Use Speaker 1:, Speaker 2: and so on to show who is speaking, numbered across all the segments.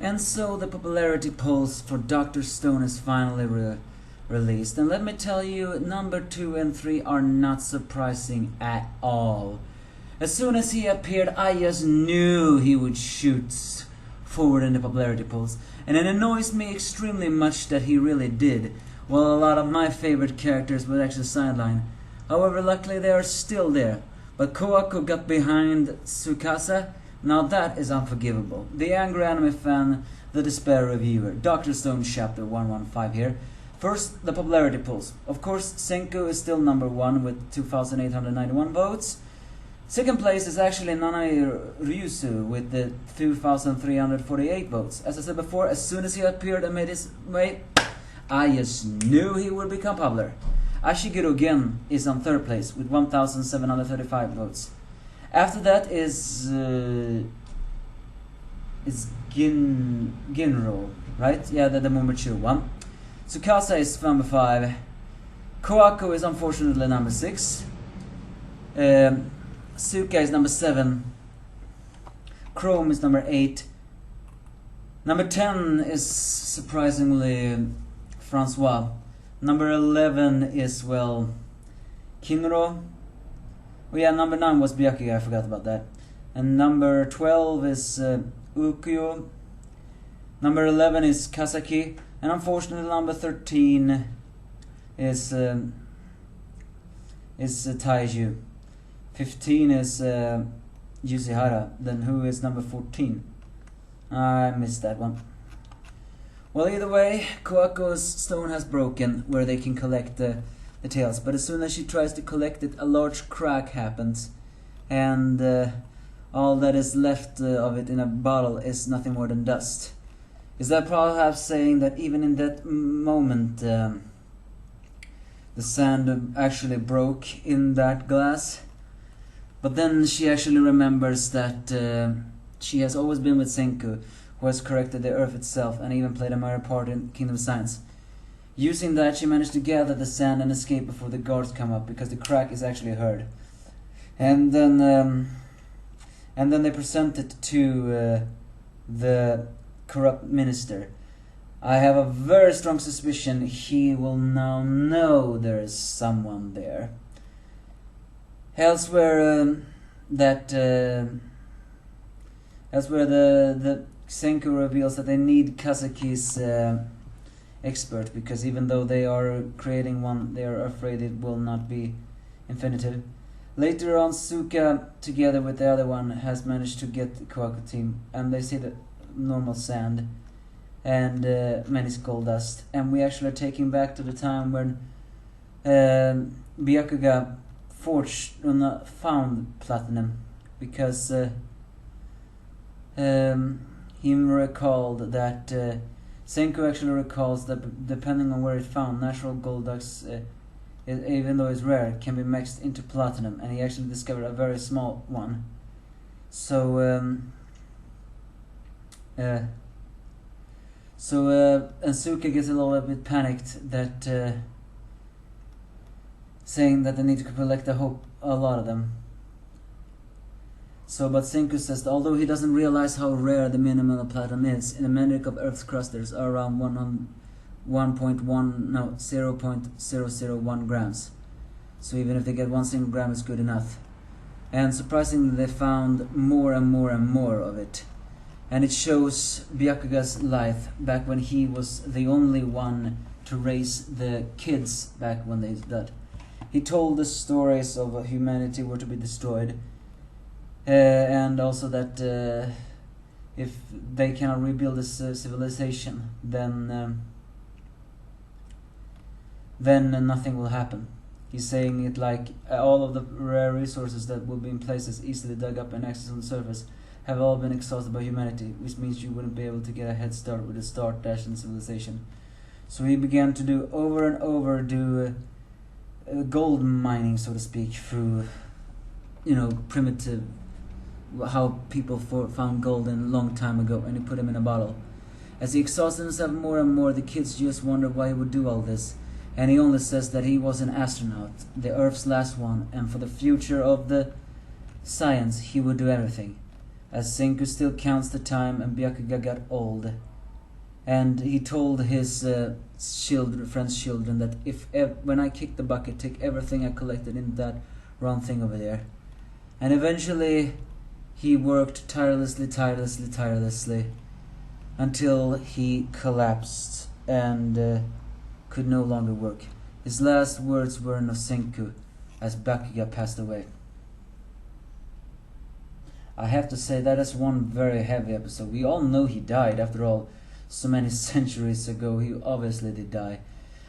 Speaker 1: And so the popularity polls for Dr. Stone is finally released. And let me tell you, number 2 and 3 are not surprising at all. As soon as he appeared, I just knew he would shoot forward in the popularity polls. And it annoys me extremely much that he really did, while a lot of my favorite characters were actually sidelined. However, luckily they are still there. But Koako got behind Tsukasa. Now that is unforgivable. The angry anime fan, the despair reviewer. Dr. Stone chapter 115 here. First, the popularity polls. Of course, Senku is still number 1 with 2,891 votes. Second place is actually Nanae Ryusu with the 2,348 votes. As I said before, as soon as he appeared and made his way, I just knew he would become popular. Ashiguro Gen is on 3rd place with 1,735 votes. After that is Ginro, right? Yeah, the more mature one. Tsukasa is number 5. Koako is unfortunately number 6. Suka is number 7. Chrome is number 8. Number 10 is surprisingly Francois. Number 11 is, well, Kinro. Oh yeah, number 9 was Byakuya, I forgot about that. And number 12 is Ukuyo. Number 11 is Kasaki. And unfortunately number 13 is Taiju. 15 is Yuzihara. Then who is number 14? I missed that one. Well, either way, Koako's stone has broken where they can collect the tails, but as soon as she tries to collect it, a large crack happens, and all that is left of it in a bottle is nothing more than dust. Is that perhaps saying that even in that moment the sand actually broke in that glass? But then she actually remembers that she has always been with Senku, who has corrected the earth itself and even played a minor part in Kingdom Science. Using that, she managed to gather the sand and escape before the guards come up, because the crack is actually heard. And then they present it to the corrupt minister. I have a very strong suspicion he will now know there is someone there. Elsewhere, the Senku reveals that they need Kazaki's expert, because even though they are creating one, they are afraid it will not be infinitive. Later on, Suka, together with the other one, has managed to get the Koaku team, and they see the normal sand and many skull dust. And we actually are taking back to the time when Byakuga found platinum, because he recalled that Senku actually recalls that depending on where it's found, natural gold dust, even though it's rare, can be mixed into platinum, and he actually discovered a very small one. So and Suka gets a little bit panicked that saying that they need to collect a lot of them. So, but Senku says that although he doesn't realize how rare the minimum of platinum is, in the metric of Earth's clusters are around 0.001 grams. So even if they get 1 single gram, it's good enough. And surprisingly, they found more and more and more of it. And it shows Byakuga's life back when he was the only one to raise the kids back when they died. He told the stories of humanity were to be destroyed. And also that if they cannot rebuild this civilization, then nothing will happen. He's saying it like all of the rare resources that will be in places easily dug up and accessed on the surface have all been exhausted by humanity, which means you wouldn't be able to get a head start with a start dash in civilization. So he began to do over and over gold mining, so to speak, through primitive, how people found gold in a long time ago, and he put them in a bottle. As he exhausted himself more and more, the kids just wondered why he would do all this, and he only says that he was an astronaut, the Earth's last one, and for the future of the science he would do everything. as Senku still counts the time and Byakuya got old. And he told his friend's children that when I kick the bucket, take everything I collected in that round thing over there. And eventually he worked tirelessly until he collapsed and could no longer work. His last words were no Senku as Byakuya passed away. I have to say that is one very heavy episode. We all know he died, after all, so many centuries ago. He obviously did die.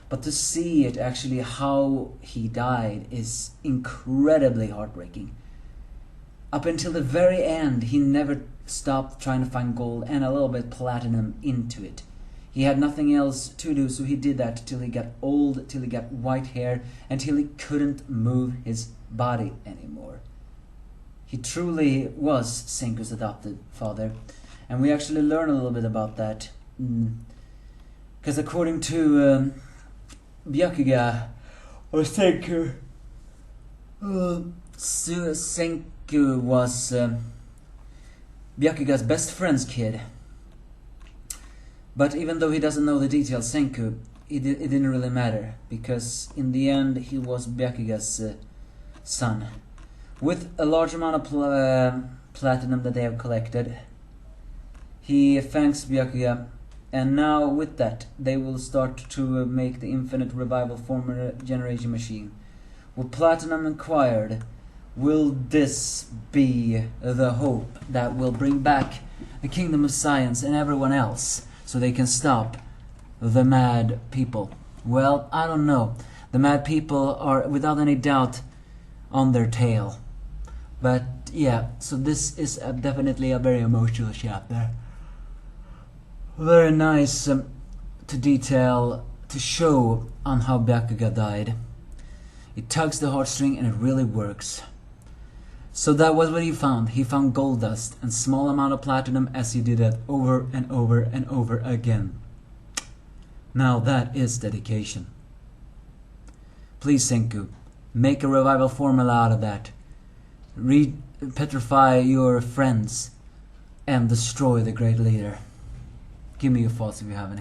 Speaker 1: But to see it actually how he died is incredibly heartbreaking. Up until the very end, he never stopped trying to find gold and a little bit platinum into it. He had nothing else to do, so he did that till he got old, till he got white hair, until he couldn't move his body anymore. He truly was Senku's adopted father, and we actually learn a little bit about that. Because according to Byakuya, or Senku, Senku was Byakuya's best friend's kid. But even though he doesn't know the details, Senku, it didn't really matter, because in the end he was Byakuya's son. With a large amount of platinum that they have collected, he thanks Byakuya, and now with that they will start to make the infinite revival formula generation machine. With platinum acquired, will this be the hope that will bring back the kingdom of science and everyone else, so they can stop the mad people? Well, I don't know. The mad people are without any doubt on their tail. But yeah, so this is definitely a very emotional chapter. Very nice to detail, to show on how Byakuya died. It tugs the heartstring and it really works. So that was what he found. He found gold dust and small amount of platinum, as he did that over and over and over again. Now that is dedication. Please, Senku, make a revival formula out of that. Petrify your friends and destroy the great leader. Give me your thoughts if you have any.